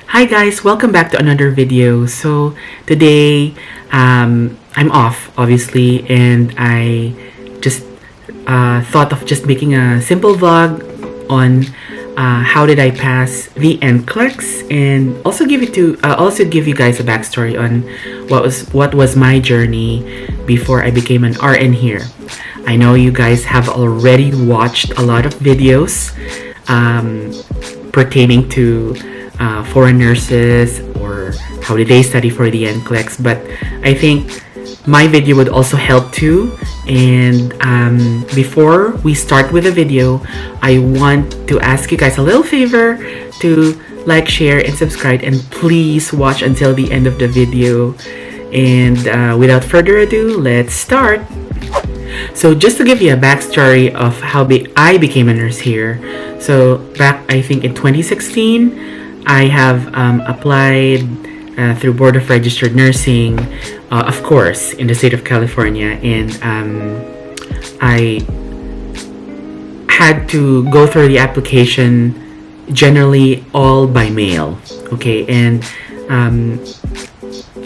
Hi guys, welcome back to another video. So today I'm off obviously, and I just thought of just making a simple vlog on how did I pass the NCLEX, and also give you guys a backstory on what was my journey before I became an RN here. I know you guys have already watched a lot of videos pertaining to foreign nurses or how did they study for the NCLEX, but I think my video would also help too. And before we start with the video, I want to ask you guys a little favor to like, share, and subscribe, and please watch until the end of the video. And without further ado, let's start. So just to give you a backstory of how I became a nurse here. So back, I think in 2016, I have applied through Board of Registered Nursing, of course, in the state of California, and I had to go through the application generally all by mail. Okay, and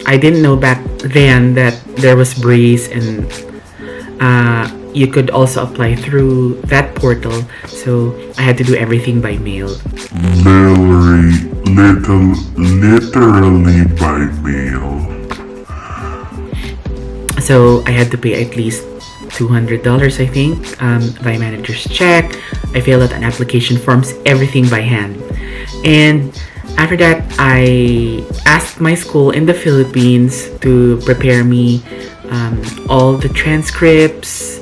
I didn't know back then that there was Breeze, and you could also apply through that portal, so I had to do everything by mail. Literally by mail. So I had to pay at least $200, I think, by manager's check. I filled out an application forms, everything by hand. And after that, I asked my school in the Philippines to prepare me all the transcripts,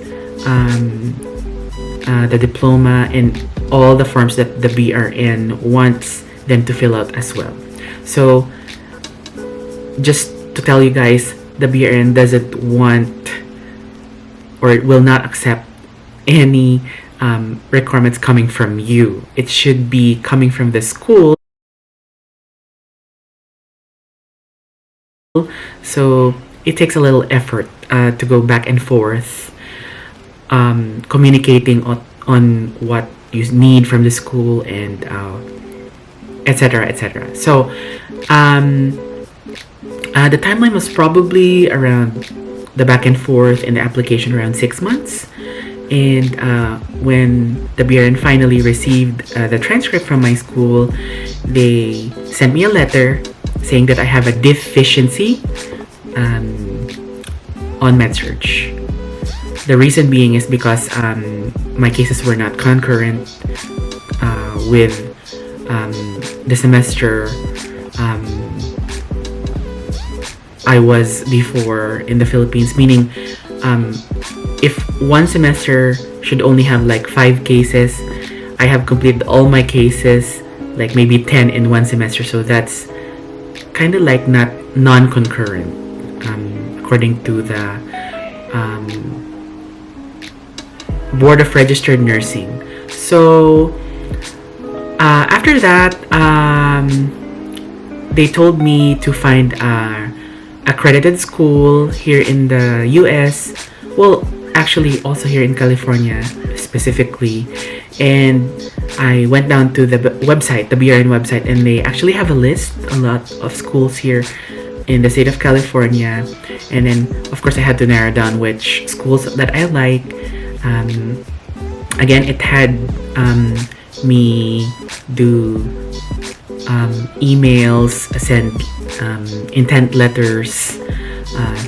the diploma, and all the forms that the BRN wants them to fill out as well. So just to tell you guys, the BRN doesn't want, or it will not accept any requirements coming from you. It should be coming from the school. So it takes a little effort to go back and forth, communicating on what you need from the school, and etc, etc. So the timeline was probably around the back and forth in the application around 6 months. And when the BRN finally received the transcript from my school, they sent me a letter saying that I have a deficiency on MedSurg. The reason being is because my cases were not concurrent with the semester I was before in the Philippines, meaning if one semester should only have like 5 cases, I have completed all my cases, like maybe 10 in one semester. So that's kind of like not non-concurrent according to the Board of Registered Nursing. So after that, they told me to find a accredited school here in the US, well, actually also here in California specifically. And I went down to the website, the BRN website, and they actually have a lot of schools here in the state of California. And then of course I had to narrow down which schools that I like. Again, it had me do emails, send intent letters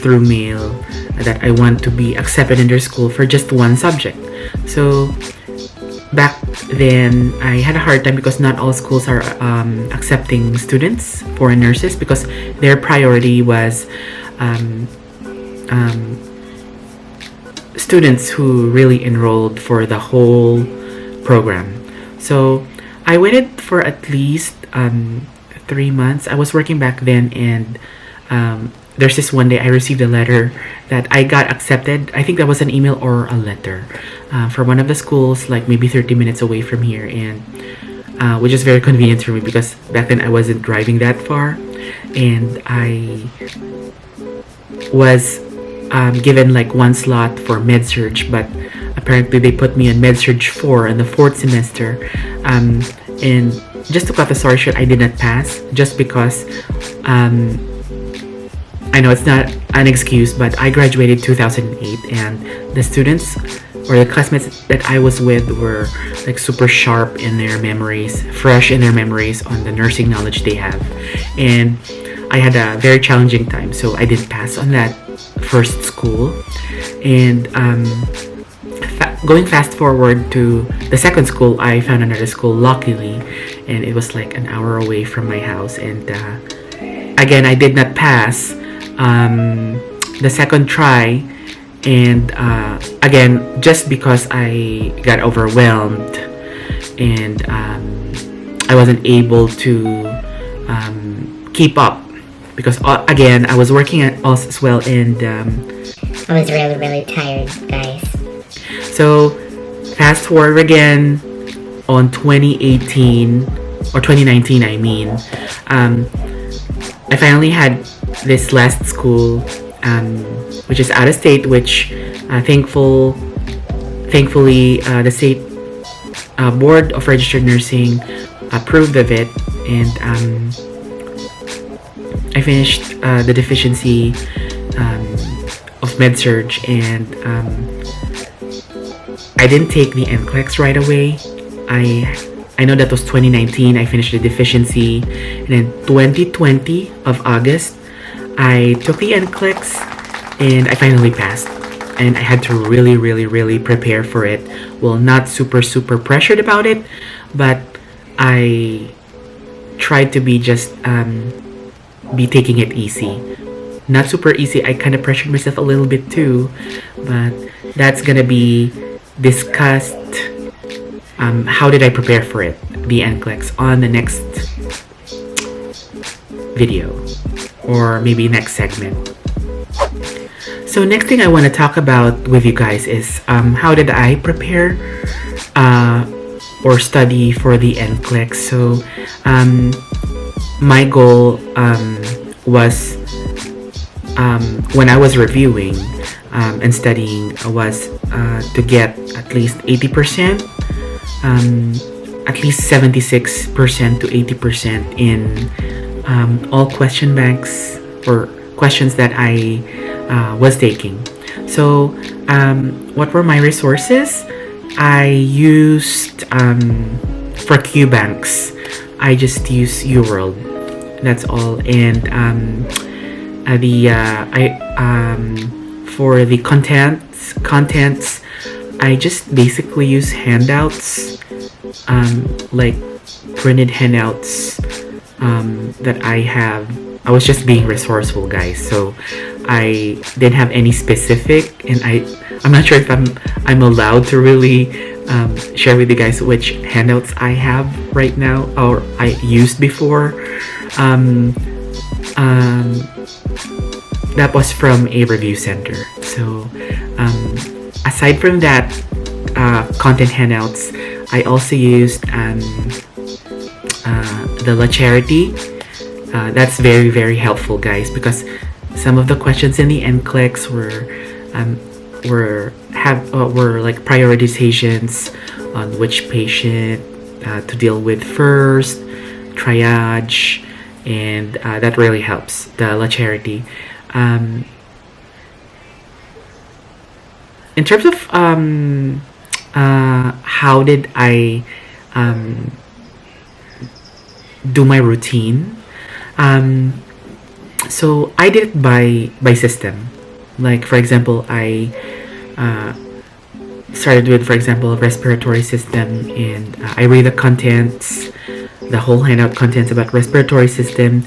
through mail that I want to be accepted in their school for just one subject. So back then I had a hard time because not all schools are accepting students, foreign nurses, because their priority was students who really enrolled for the whole program. So I waited for at least 3 months. I was working back then, and there's this one day I received a letter that I got accepted. I think that was an email or a letter for one of the schools, like maybe 30 minutes away from here, and which is very convenient for me because back then I wasn't driving that far, and I was given like one slot for MedSurg, but apparently they put me on MedSurg 4 in the 4th semester, and just to cut the story short, I did not pass just because I know it's not an excuse, but I graduated 2008, and the students or the classmates that I was with were like super sharp in their memories, fresh in their memories on the nursing knowledge they have. And I had a very challenging time, so I didn't pass on that first school. And going fast forward to the second school, I found another school, luckily, and it was like an hour away from my house. And again, I did not pass the second try, and again, just because I got overwhelmed and I wasn't able to keep up, because again, I was working as well, and I was really tired, guys. so fast forward again on 2018 or 2019, I mean, I finally had this last school, which is out of state, which thankfully the state board of registered nursing approved of it, and I finished the deficiency of med-surg, and I didn't take the NCLEX right away. I know that was 2019. I finished the deficiency, and then 2020 of August, I took the NCLEX, and I finally passed. And I had to really prepare for it. Well, not super pressured about it, but I tried to be just be taking it easy. Not super easy. I kind of pressured myself a little bit too, but that's gonna be discussed. How did I prepare for it, the NCLEX, on the next video or maybe next segment. So next thing I want to talk about with you guys is how did I prepare or study for the NCLEX. So my goal was when I was reviewing and studying was to get at least 80%, at least 76% to 80% in all question banks or questions that I was taking. So what were my resources? I used for Q banks, I just use UWorld. That's all. And for the contents, I just basically use handouts, like printed handouts that I have. I was just being resourceful, guys. So I didn't have any specific, and I'm not sure if I'm allowed to really share with you guys which handouts I have right now or I used before. That was from a review center. So aside from that, content handouts, I also used the La Charity. That's very helpful, guys, because some of the questions in the NCLEX were like prioritizations on which patient to deal with first, triage, and that really helps, the La Charity. In terms of how did I do my routine, so I did it by system. Like, for example, I started with, for example, respiratory system, and I read the contents, the whole handout contents about respiratory system,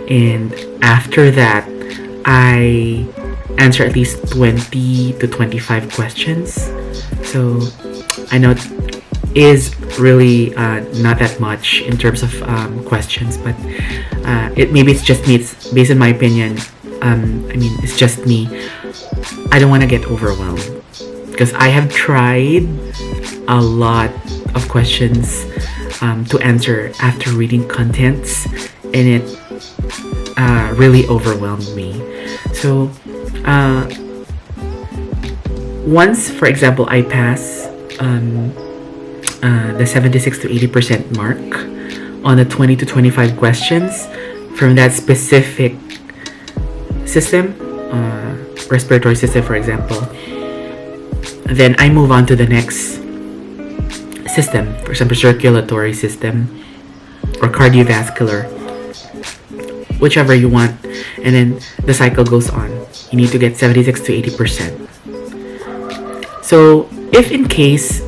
and after that I answer at least 20 to 25 questions. So I know it is really not that much in terms of questions, but it's just me. It's based on my opinion. It's just me. I don't want to get overwhelmed because I have tried a lot of questions to answer after reading contents, and it really overwhelmed me. So once, for example, I pass the 76 to 80% mark on the 20 to 25 questions from that specific system, respiratory system, for example. Then I move on to the next system, for example, circulatory system or cardiovascular, whichever you want, and then the cycle goes on. You need to get 76 to 80%. So if in case,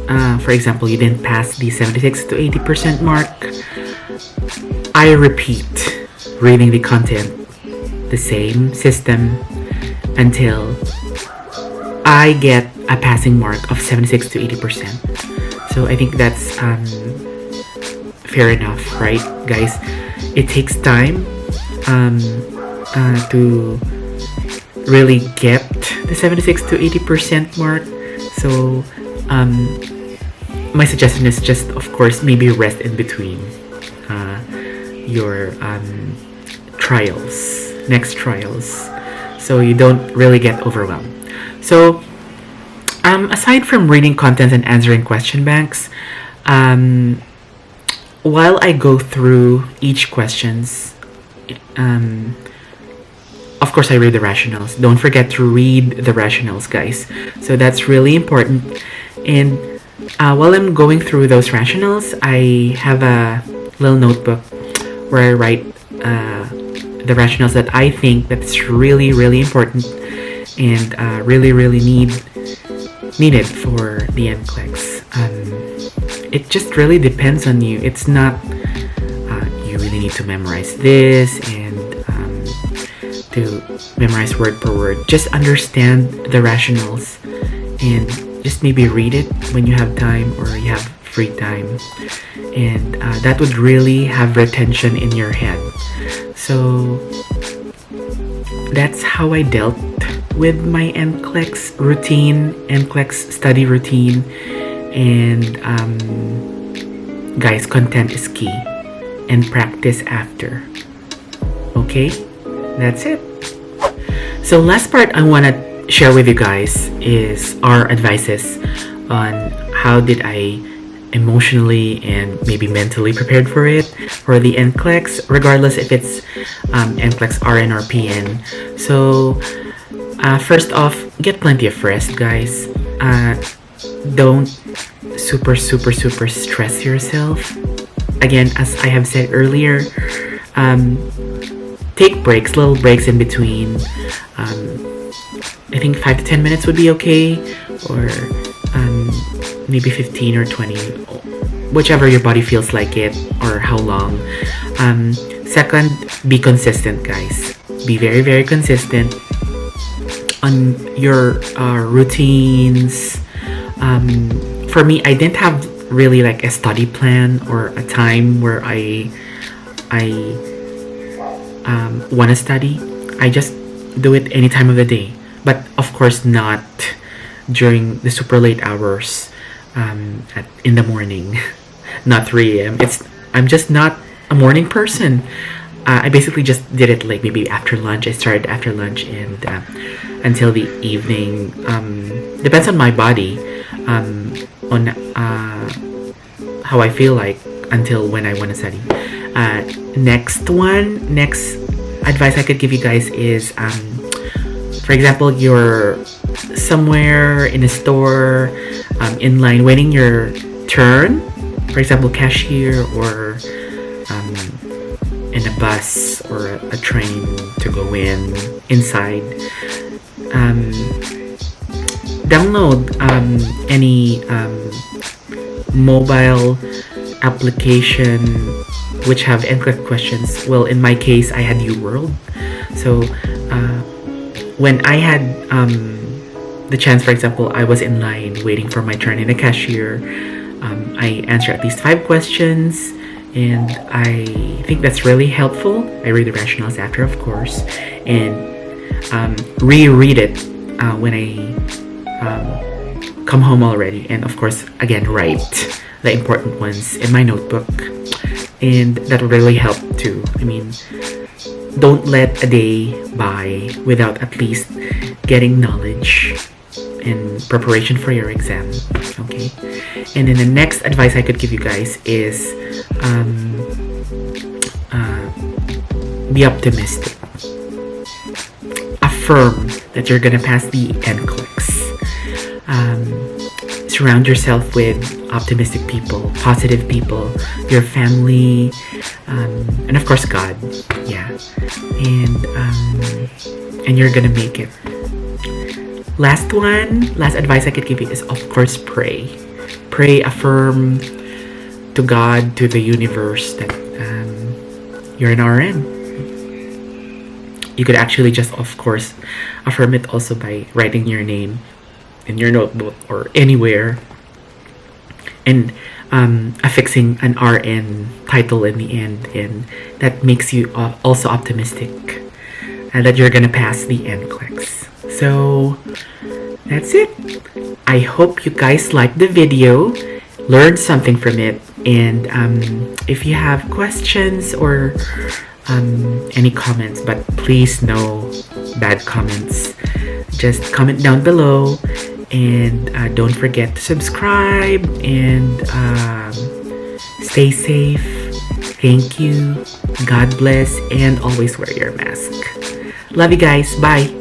for example, you didn't pass the 76 to 80% mark, I repeat reading the content, the same system, until I get a passing mark of 76 to 80%. So I think that's fair enough, right, guys? It takes time to really get the 76 to 80% mark. So my suggestion is just, of course, maybe rest in between your next trials, so you don't really get overwhelmed. So aside from reading content and answering question banks, while I go through each questions, of course I read the rationales. Don't forget to read the rationales, guys. So that's really important. And while I'm going through those rationales, I have a little notebook where I write the rationales that I think that's really, really important and really, really needed for the NCLEX. It just really depends on you. It's not you really need to memorize this and to memorize word per word. Just understand the rationales and just maybe read it when you have time or you have free time, and that would really have retention in your head. So that's how I dealt with my NCLEX routine, NCLEX study routine. And guys, content is key and practice after. Okay, that's it. So last part I want to share with you guys is our advices on how did I emotionally and maybe mentally prepared for it, for the NCLEX, regardless if it's NCLEX RN or PN. So first off, get plenty of rest, guys. Don't super stress yourself. Again, as I have said earlier, take breaks, little breaks in between. I think 5 to 10 minutes would be okay, or maybe 15 or 20, whichever your body feels like it, or how long. Second, be consistent, guys. Be very, very consistent on your routines. For me, I didn't have really like a study plan or a time where I want to study. I just do it any time of the day, but of course not during the super late hours in the morning. Not 3 a.m. I'm just not a morning person. I basically just did it like maybe after lunch. I started after lunch and until the evening. Depends on my body, on how I feel like until when I want to study. Next advice I could give you guys is, for example, you're somewhere in a store, in line waiting your turn, for example, cashier, or in a bus or a train to go inside. Download any mobile application which have NCLEX questions. Well, in my case, I had UWorld. So when I had the chance, for example, I was in line waiting for my turn in a cashier, I answered at least 5 questions, and I think that's really helpful. I read the rationales after, of course, and reread it when I come home already, and of course, again, write the important ones in my notebook, and that will really help too. I mean, don't let a day by without at least getting knowledge in preparation for your exam. Okay, and then the next advice I could give you guys is be optimistic. Affirm that you're gonna pass the NCLEX. Surround yourself with optimistic people, positive people, your family, and of course God. Yeah, and you're gonna make it. Last advice I could give you is, of course, pray. Pray, affirm to God, to the universe, that you're an RN. You could actually just, of course, affirm it also by writing your name in your notebook or anywhere, and affixing an RN title in the end, and that makes you also optimistic that you're gonna pass the NCLEX. So that's it. I hope you guys liked the video, learned something from it, and if you have questions or any comments, but please no bad comments, just comment down below, and don't forget to subscribe, and stay safe. Thank you, God bless, and always wear your mask. Love you guys. Bye.